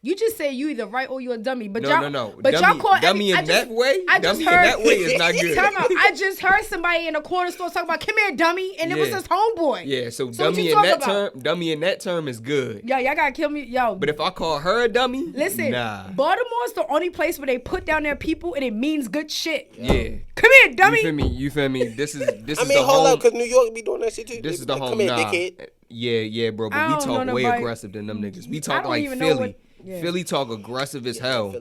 You just say you either right or you a dummy. But no. But dummy, y'all call dummy in that way is not good. Time out. I just heard somebody in a corner store talking about, come here, dummy, and it was his homeboy. Yeah, so dummy in that term is good. Yo, y'all gotta kill me. Yo. But if I call her a dummy, listen, nah. Baltimore's the only place where they put down their people and it means good shit. Yeah. Come here, dummy. You feel me? This is I mean, hold up, because New York be doing that shit too. This is the home. Come here, dickhead. Yeah, bro. But we talk way aggressive than them niggas. We talk like Philly. Philly talk aggressive as hell.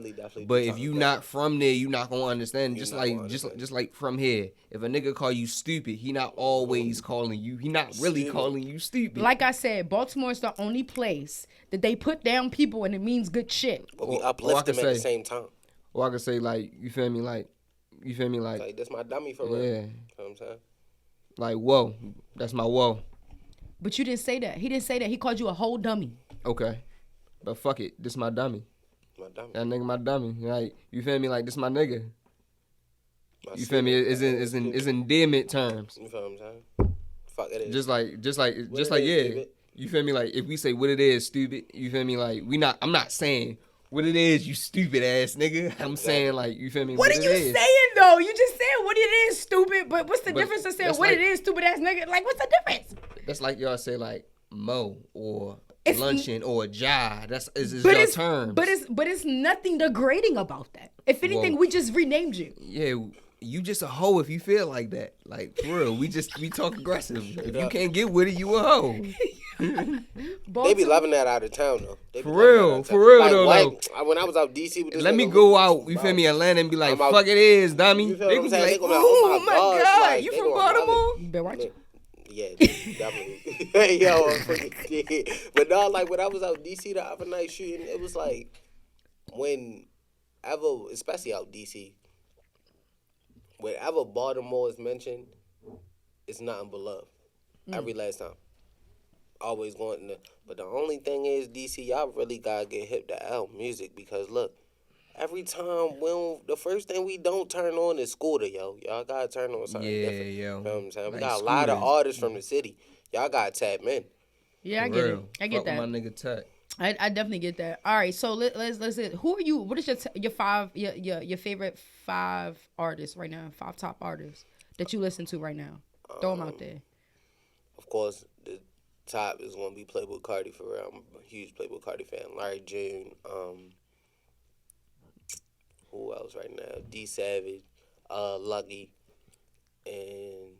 But if you not from there, you not gonna understand. Just like from here, if a nigga call you stupid, he not always calling you. He not really calling you stupid. Like I said, Baltimore's the only place that they put down people and it means good shit. But we uplift them at the same time. Or I could say like, you feel me? Like, that's my dummy for real. Yeah. You know what I'm saying? Like, whoa, that's my whoa. But you didn't say that. He didn't say that. He called you a whole dummy. Okay. But fuck it, this my dummy. My dummy. That nigga my dummy. Like, you feel me? Like, this my nigga. You feel me? It's in endearment terms. You feel what I'm saying? Fuck it is. Just like yeah. You feel me? Like if we say what it is, stupid. You feel me? Like I'm not saying what it is, you stupid ass nigga. I'm saying like, you feel me? What are you saying though? You just said what it is, stupid. But what's the difference of saying what it is, stupid ass nigga? Like what's the difference? That's like y'all say like mo or luncheon or ja. That's is your term. But it's nothing degrading about that. If anything, we just renamed you. Yeah. You just a hoe if you feel like that. Like, for real, we talk aggressive. If you can't get with it, you a hoe. They be loving that out of town, though. For real though. Like, when I was out DC with this let me go out, you feel me, Atlanta and be like, fuck it is, dummy. They gonna be like, oh my God, like, you from Baltimore? You better watch it. Yeah, definitely. Yo, but no, like when I was out DC the other night shooting, it was like especially out DC, wherever Baltimore is mentioned, it's nothing but love. Every last time. Always going to, but the only thing is, DC, y'all really gotta get hip to L music because look, every time the first thing we don't turn on is Scooter, yo. Y'all gotta turn on something different. Yo. You know what I'm saying? We like got a lot of artists from the city. Y'all gotta tap in. Yeah, I get it. I get that. My nigga Tech. I definitely get that. All right, so let's see. Who are you? What is your favorite 5 artists right now? 5 top artists that you listen to right now? Throw them out there. Of course, the top is gonna be Playboy Cardi for real. I'm a huge Playboy Cardi fan. Larry June. Who else right now? D Savage, Lucky, and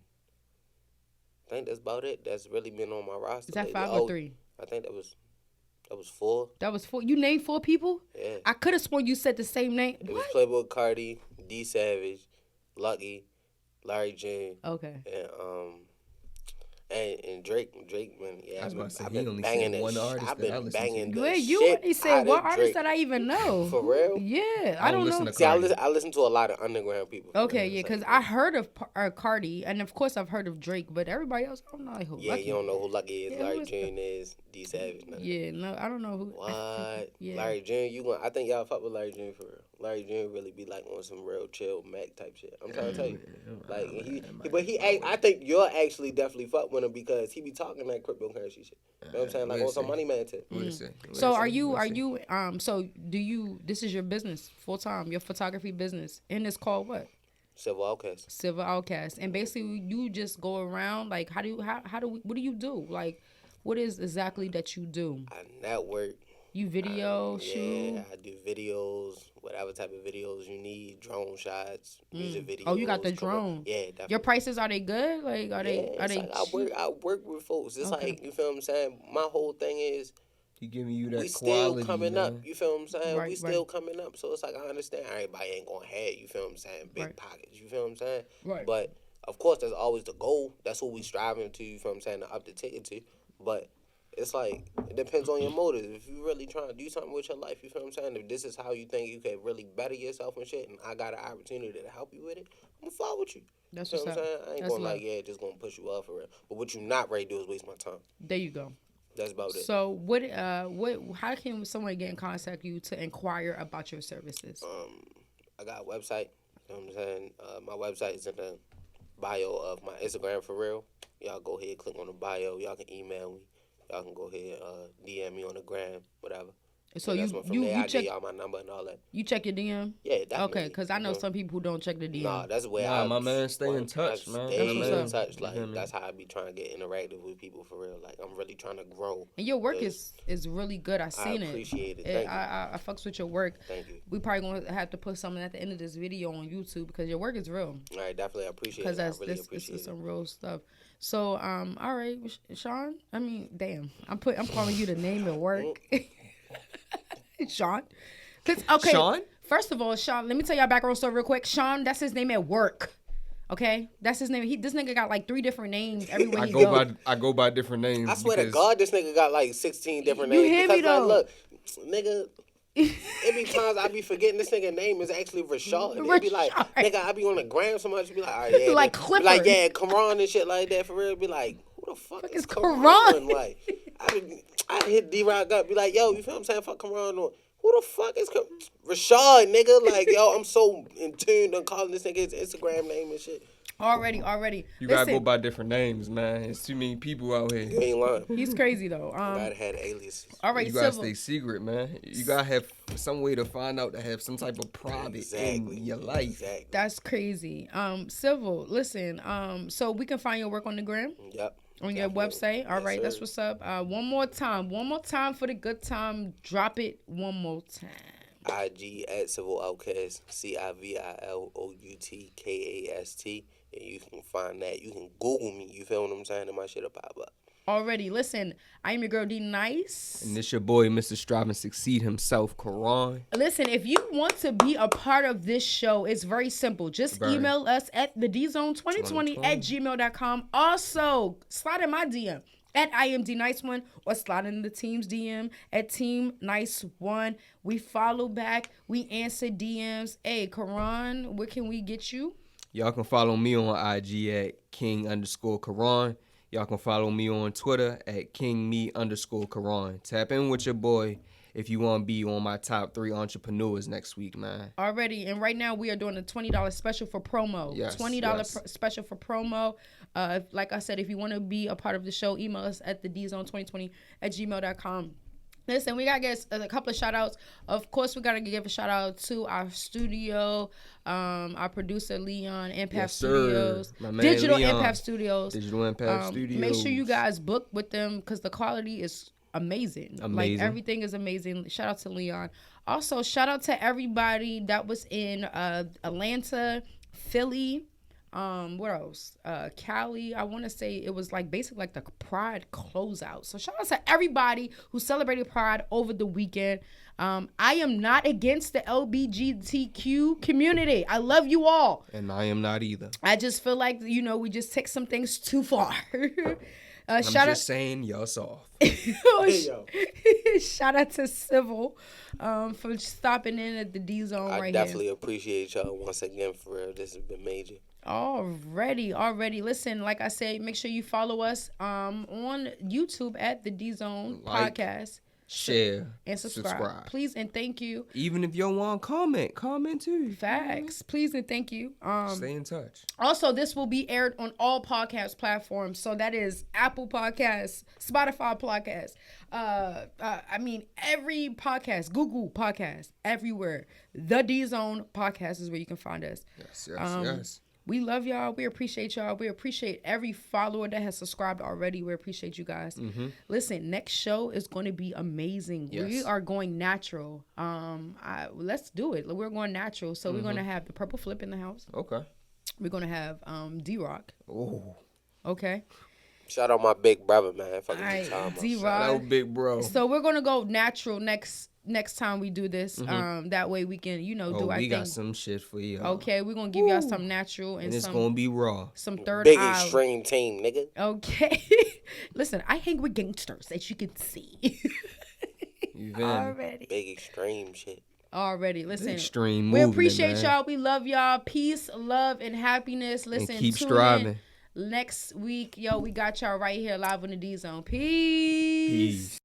I think that's about it. That's really been on my roster. Is that lately. 5 or 3? I think that was 4. That was 4. You named 4 people? Yeah. I could have sworn you said the same name. It was Playboy Cardi, D Savage, Lucky, Larry June. Okay. And Drake, man, yeah. I've been banging one artist. I've been banging the you shit already said what artist Drake. that I even know? For real? Yeah, I don't know. See, I listen to a lot of underground people. Okay, yeah, because I heard of Cardi, and of course I've heard of Drake, but everybody else, I don't know who. Yeah, Lucky. you don't know who Lucky is. Yeah, Larry June is. D Savage. Yeah, no, I don't know who. What? Yeah. Larry June, I think y'all fuck with Larry June for real. Larry June really be like on some real chill Mac type shit. I'm trying to tell you. Like, I think you'll actually definitely fuck with him because he be talking that cryptocurrency shit. You know what I'm saying? Like on some money man tip. So are you so do you, this is your business full time, your photography business, and it's called what? CivilOutkast. CivilOutkast. And basically you just go around, like what do you do? Like what is exactly that you do? I network. You video shoot? Yeah, I do videos, whatever type of videos you need, drone shots, music videos. Oh, you got the drone. Yeah, definitely. Your prices, are they good? Like are they like I work with folks. It's like, you feel what I'm saying? My whole thing is he giving you that we quality. Still coming up, you feel what I'm saying? Right, we still coming up. So it's like I understand everybody ain't gonna have, you feel what I'm saying, big pockets, you feel what I'm saying? Right. But of course that's always the goal. That's what we striving to, you feel what I'm saying, to up the ticket to. But it's like, it depends on your motives. If you really trying to do something with your life, you feel what I'm saying? If this is how you think you can really better yourself and shit, and I got an opportunity to help you with it, I'm gonna follow with you. That's you know what's what I'm up. saying? I ain't going just gonna push you off for real. But what you not ready to do is waste my time. There you go. That's about it. So how can someone get in contact with you to inquire about your services? I got a website. You know what I'm saying? My website is in the bio of my Instagram for real. Y'all go ahead, click on the bio. Y'all can email me. Y'all can go ahead, DM me on the gram, whatever. So you check y'all my number and all that. You check your DM? Yeah, definitely. Okay, because I know some people who don't check the DM. Nah, that's where my man stay in touch, man. Stay in touch. Like that's how I be trying to get interactive with people for real. Like I'm really trying to grow. And your work is really good. I appreciate it. Thank you. I fucks with your work. Thank you. We probably gonna have to put something at the end of this video on YouTube because your work is real. All right, definitely appreciate it. I really appreciate it. Some real stuff. So all right, Sean. I mean, damn, I'm calling you the name at work. Sean. Okay. Sean? First of all, Sean, let me tell y'all background story real quick. Sean, that's his name at work. Okay? That's his name. This nigga got like 3 different names everywhere he go. I go by different names. I swear to God, this nigga got like 16 different names. You hear me though? Look, nigga, it be times I be forgetting this nigga name is actually Rashad. And it be like, nigga, I be on the gram so much, be like, all right, yeah. Like Clifford. Like, yeah, Korran and shit like that for real. Be like, who the fuck is Korran? Like, I hit D-Rock up, be like, yo, you feel what I'm saying? Fuck Korran. Who the fuck is Rashad, nigga? Like, yo, I'm so in tune on calling this nigga his Instagram name and shit. Already. You gotta go by different names, man. It's too many people out here. You ain't lying. He's crazy though. Gotta have aliases. All right, you gotta stay secret, man. You gotta have some way to find out to have some type of private in your life. Exactly. That's crazy. Civil, listen. So we can find your work on the gram. Yep. On your website. All right, sir. that's what's up. One more time for the good time. Drop it one more time. IG at CivilOutkast, CivilOutkast, and you can find that. You can Google me. You feel what I'm saying? And my shit'll pop up. Already, listen. I am your girl D Nice, and this your boy, Mr. Strive and Succeed himself, Korran. Listen, if you want to be a part of this show, it's very simple. Just email us at the DZone2020@gmail.com. Also, slide in my DM at IamDNice1 or slide in the team's DM at Team Nice1. We follow back. We answer DMs. Hey, Korran, where can we get you? Y'all can follow me on IG at King_Korran. Y'all can follow me on Twitter at KingMe_Korran. Tap in with your boy if you want to be on my top 3 entrepreneurs next week, man. Already. And right now we are doing a $20 special for promo. Yes, $20 special for promo. Like I said, if you want to be a part of the show, email us at the DZone2020@gmail.com. Listen, we got to get a couple of shout outs. Of course, we got to give a shout out to our studio, our producer, Leon, Empath Studios. My man, Digital Leon. Empath Studios. Digital Empath Studios. Make sure you guys book with them because the quality is amazing. Like, everything is amazing. Shout out to Leon. Also, shout out to everybody that was in Atlanta, Philly. What else? Cali. I want to say it was like basically like the Pride closeout. So shout out to everybody who celebrated Pride over the weekend. I am not against the LGBTQ community. I love you all. And I am not either. I just feel like, we just take some things too far. I'm just saying, y'all soft. Shout out to Civil for stopping in at the DZone right here. I definitely appreciate y'all once again for real. This has been major. Already. Listen, like I said, make sure you follow us on YouTube at the DZone Podcast. Share and subscribe. Please and thank you. Even if you don't want to comment too. Facts. Please and thank you. Stay in touch. Also, this will be aired on all podcast platforms. So that is Apple Podcasts, Spotify Podcasts. Every podcast, Google Podcasts, everywhere. The DZone Podcast is where you can find us. Yes. We love y'all. We appreciate y'all. We appreciate every follower that has subscribed already. We appreciate you guys. Mm-hmm. Listen, next show is going to be amazing. Yes. We are going natural. Let's do it. We're going natural. So we're going to have the Purple Flip in the house. Okay. We're going to have D-Rock. Oh. Okay. Shout out my big brother, man. All right, D-Rock. Shout out big bro. So we're going to go natural next time we do this. That way we can, do our thing. We got some shit for you. Okay, we're going to give y'all some natural and it's going to be raw. Some third big eye. Extreme team, nigga. Okay. Listen, I hang with gangsters, as you can see. Already. Big extreme shit. Already. Listen. Extreme we appreciate y'all. We love y'all. Peace, love, and happiness. Listen, and keep striving. Next week, we got y'all right here live on the DZone. Peace.